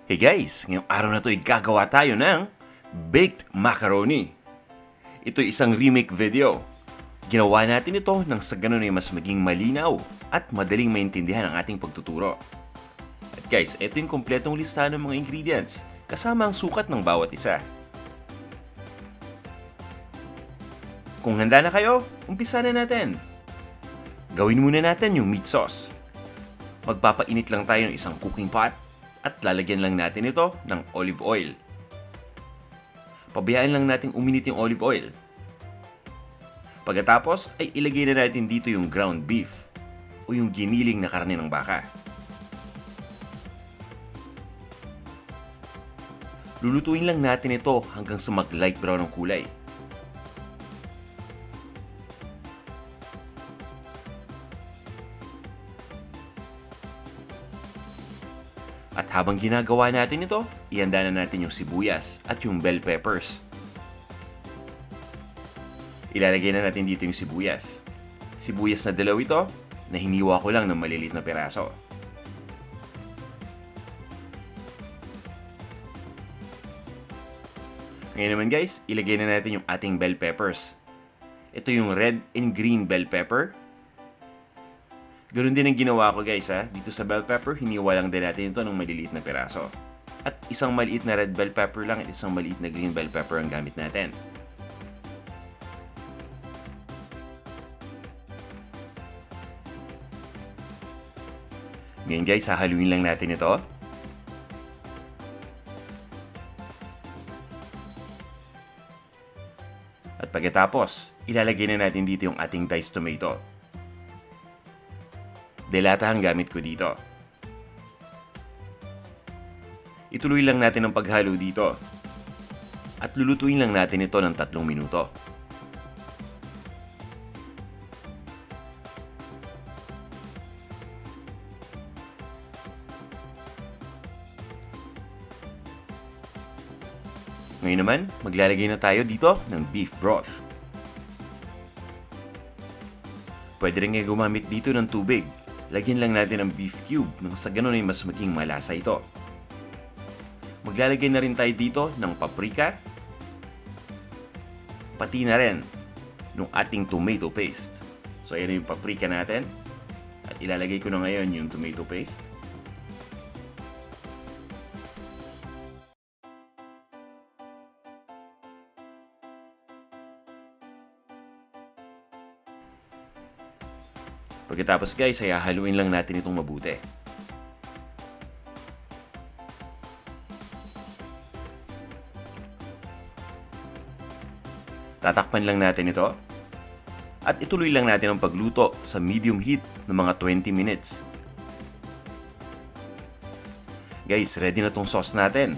Hey guys, ngayong araw na to ay gagawa tayo ng baked macaroni. Ito'y isang remake video. Ginawa natin ito nang sa ganun ay mas maging malinaw at madaling maintindihan ang ating pagtuturo. At guys, ito yung kompletong listahan ng mga ingredients kasama ang sukat ng bawat isa. Kung handa na kayo, umpisa na natin. Gawin muna natin yung meat sauce. Magpapainit lang tayo ng isang cooking pot at lalagyan lang natin ito ng olive oil. Pabayaan lang natin uminit yung olive oil. Pagkatapos ay ilagay na natin dito yung ground beef o yung giniling na karne ng baka. Lulutuin lang natin ito hanggang sa mag-light brown ang kulay. At habang ginagawa natin ito, ihanda na natin yung sibuyas at yung bell peppers. Ilalagay na natin dito yung sibuyas. Sibuyas na dalaw ito, na hiniwa ko lang ng maliliit na piraso. Ngayon naman guys, ilagay na natin yung ating bell peppers. Ito yung red and green bell pepper. Ganun din ang ginawa ko guys ha. Dito sa bell pepper, hiniwa lang din natin ito ng maliliit na piraso. At isang maliit na red bell pepper lang at isang maliit na green bell pepper ang gamit natin. Ngayon guys, hahaluin lang natin ito. At pagkatapos, ilalagay na natin dito yung ating diced tomato. Delata ang gamit ko dito. Ituloy lang natin ang paghalo dito. At lulutuin lang natin ito ng 3 minuto. Ngayon naman, maglalagay na tayo dito ng beef broth. Pwede rin nga gumamit dito ng tubig. Lagyan lang natin ang beef cube nang sa ganun ay mas maging malasa ito. Maglalagay na rin tayo dito ng paprika, pati na rin ng ating tomato paste. So ayan yung paprika natin at ilalagay ko na ngayon yung tomato paste. Pagkatapos guys, ay hahaluin lang natin itong mabuti. Tatakpan lang natin ito. At ituloy lang natin ang pagluto sa medium heat ng mga 20 minutes. Guys, ready na tong sauce natin.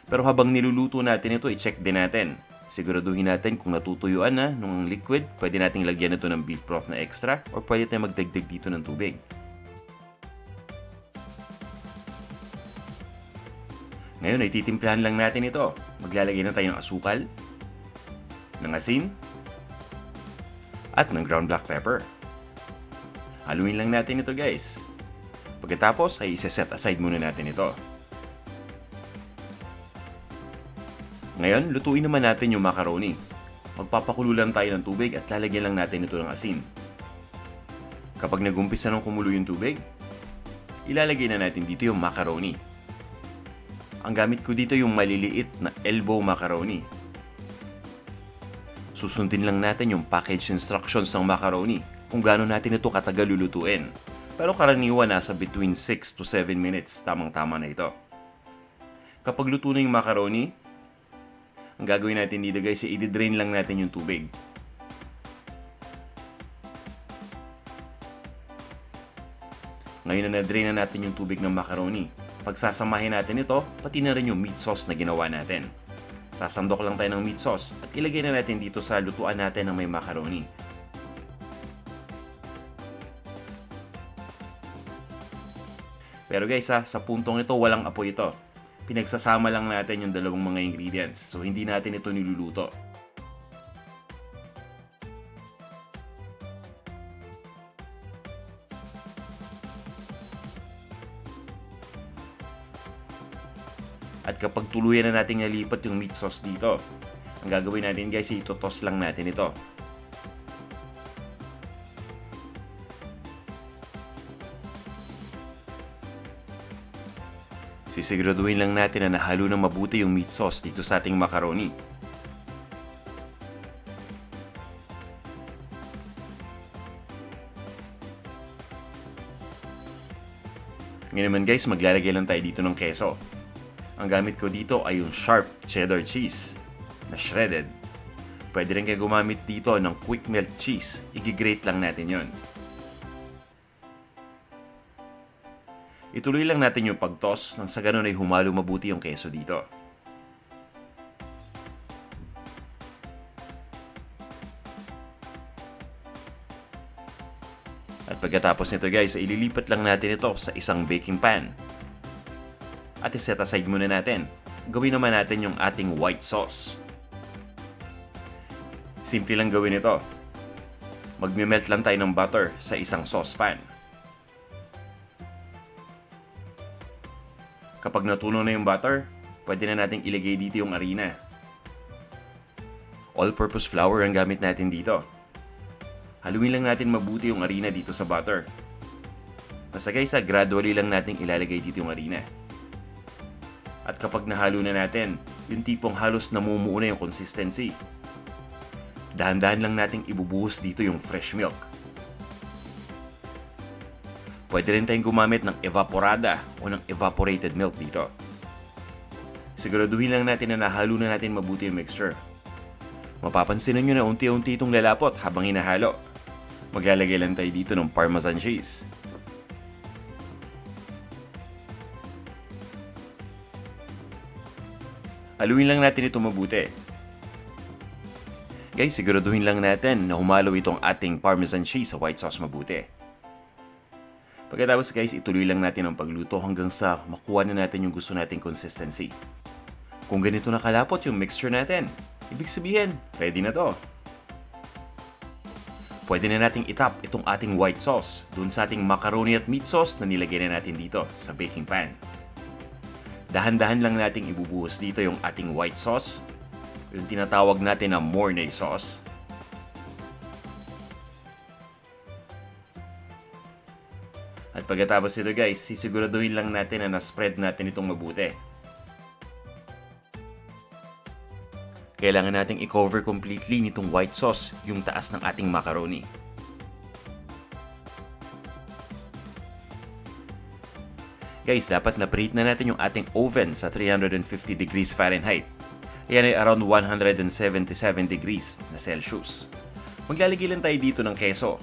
Pero habang niluluto natin ito, i-check din natin. Siguraduhin natin kung natutuyuan na nung liquid, pwede nating lagyan ito ng beef broth na extra or pwede tayong magdagdag dito ng tubig. Ngayon ay titimplahan lang natin ito. Maglalagay na tayo ng asukal, ng asin, at ng ground black pepper. Haluin lang natin ito guys. Pagkatapos ay isa-set aside muna natin ito. Ngayon, lutuin naman natin yung macaroni. Magpapakulo lang tayo ng tubig at lalagyan lang natin ito ng asin. Kapag nagumpisa ng kumulo yung tubig, ilalagay na natin dito yung macaroni. Ang gamit ko dito yung maliliit na elbow macaroni. Susundin lang natin yung package instructions ng macaroni kung gaano natin ito katagal lulutuin. Pero karaniwan nasa between 6 to 7 minutes, tamang-tama na ito. Kapag luto na yung macaroni, ang gagawin natin dito guys, i-drain lang natin yung tubig. Ngayon na na-drain na natin yung tubig ng macaroni. Pagsasamahin natin ito, pati na rin yung meat sauce na ginawa natin. Sasandok lang tayo ng meat sauce at ilagay na natin dito sa lutuan natin ng may macaroni. Pero guys sa puntong ito, walang apoy ito. Pinagsasama lang natin yung dalawang mga ingredients. So hindi natin ito niluluto. At kapag tuluyan na natin nalipat yung meat sauce dito, ang gagawin natin guys, ito-toss lang natin ito. Sisiguraduhin lang natin na nahalo ng mabuti yung meat sauce dito sa ating macaroni. Ngayon naman guys, maglalagay lang tayo dito ng keso. Ang gamit ko dito ay yung sharp cheddar cheese na shredded. Pwede rin kayo gumamit dito ng quick melt cheese. I-grate lang natin yon. Ituloy lang natin yung pag-toss nang sa ganun ay humalo mabuti yung keso dito. At pagkatapos nito guys, ililipat lang natin ito sa isang baking pan. At iset aside muna natin. Gawin naman natin yung ating white sauce. Simple lang gawin ito. Magme-melt lang tayo ng butter sa isang saucepan. Kapag natunaw na yung butter, pwede na nating ilagay dito yung harina. All-purpose flour ang gamit natin dito. Haluin lang natin mabuti yung harina dito sa butter. Basta guys, gradually lang natin ilalagay dito yung harina. At kapag nahalo na natin, yung tipong halos namumuo na yung consistency, dahan-dahan lang nating ibubuhos dito yung fresh milk. Pwede rin tayong gumamit ng evaporada o ng evaporated milk dito. Siguraduhin lang natin na nahalo na natin mabuti yung mixture. Mapapansin nyo na unti-unti itong lalapot habang hinahalo. Maglalagay lang tayo dito ng Parmesan cheese. Haluin lang natin ito mabuti. Guys, siguraduhin lang natin na humalo itong ating Parmesan cheese sa white sauce mabuti. Pagkatapos guys, ituloy lang natin ang pagluto hanggang sa makuha na natin yung gusto nating consistency. Kung ganito na kalapot yung mixture natin, ibig sabihin, ready na to. Pwede na nating itap itong ating white sauce dun sa ating macaroni at meat sauce na nilagay na natin dito sa baking pan. Dahan-dahan lang nating ibubuhos dito yung ating white sauce, yung tinatawag natin na Mornay sauce. At pagkatapos ito guys, sisiguraduhin lang natin na na-spread natin itong mabuti. Kailangan nating i-cover completely nitong white sauce yung taas ng ating macaroni. Guys, dapat na-preheat na natin yung ating oven sa 350 degrees Fahrenheit. Ayan ay around 177 degrees na Celsius. Maglalagay lang tayo dito ng keso.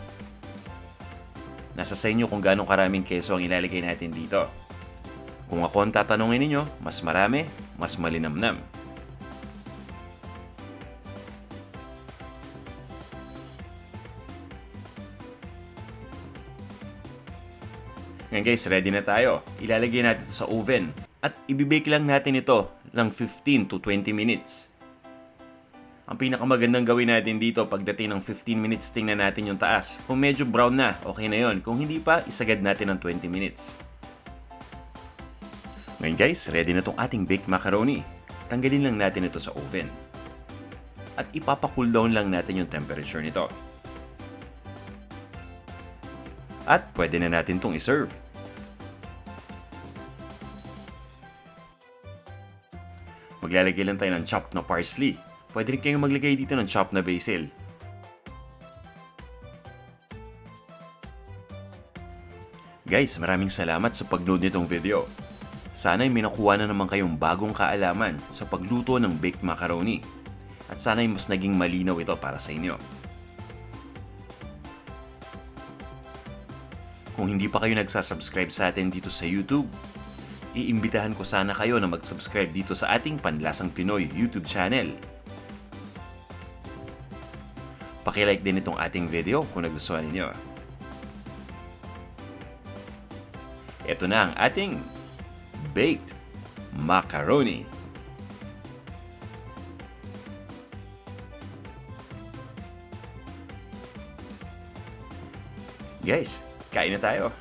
Nasa sa inyo kung gaano karaming keso ang ilalagay natin dito. Kung ako ang tatanungin ninyo, mas marami, mas malinamnam. Ngayon guys, ready na tayo. Ilalagay natin ito sa oven at ibibake lang natin ito ng 15 to 20 minutes. Ang pinakamagandang gawin natin dito pagdating ng 15 minutes, tingnan natin yung taas. Kung medyo brown na, okay na yon. Kung hindi pa, isagad natin ng 20 minutes. Ngayon guys, ready na itong ating baked macaroni. Tanggalin lang natin ito sa oven. At ipapa-cool down lang natin yung temperature nito. At pwede na natin itong iserve. Maglalagay lang tayo ng chopped na parsley. Pwede rin kayong maglagay dito ng chopped na basil. Guys, maraming salamat sa pagnood nitong video. Sana'y may nakuha na naman kayong bagong kaalaman sa pagluto ng baked macaroni. At sana'y mas naging malinaw ito para sa inyo. Kung hindi pa kayo nagsasubscribe sa atin dito sa YouTube, iimbitahan ko sana kayo na mag-subscribe dito sa ating Panlasang Pinoy YouTube channel. Paki-like din itong ating video kung nagustuhan ninyo. Ito na ang ating baked macaroni. Guys, kain na tayo.